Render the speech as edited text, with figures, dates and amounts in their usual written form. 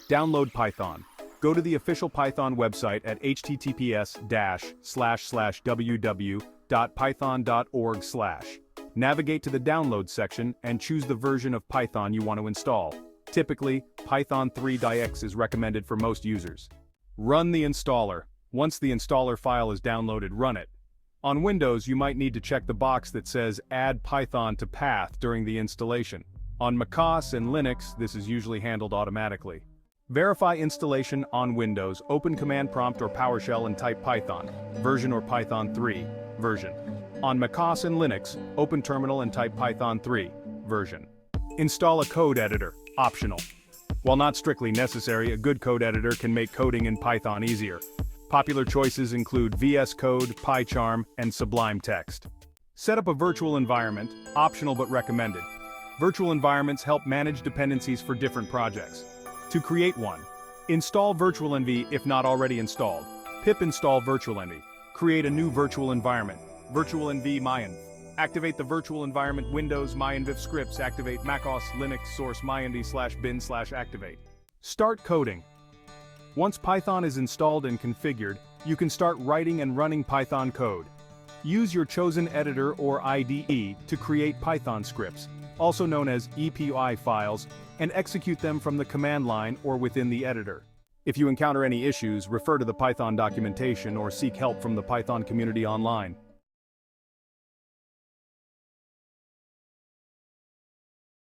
Download Python. Go to the official Python website at https://www.python.org/. Navigate to the Download section and choose the version of Python you want to install. Typically, Python 3.x is recommended for most users. Run the installer. Once the installer file is downloaded, run it. On Windows, you might need to check the box that says Add Python to Path during the installation. On macOS and Linux, this is usually handled automatically. Verify installation on Windows, open Command Prompt or PowerShell and type Python, version or Python 3, version. On macOS and Linux, open Terminal and type Python 3, version. Install a code editor, optional. While not strictly necessary, a good code editor can make coding in Python easier. Popular choices include VS Code, PyCharm, and Sublime Text. Set up a virtual environment, optional but recommended. Virtual environments help manage dependencies for different projects. To create one, install virtualenv if not already installed. Pip install virtualenv. Create a new virtual environment. Virtualenv myenv. Activate the virtual environment Windows myenv scripts. Activate macOS Linux source myenv/bin/activate. Start coding. Once Python is installed and configured, you can start writing and running Python code. Use your chosen editor or IDE to create Python scripts, also known as EPI files, and execute them from the command line or within the editor. If you encounter any issues, refer to the Python documentation or seek help from the Python community online.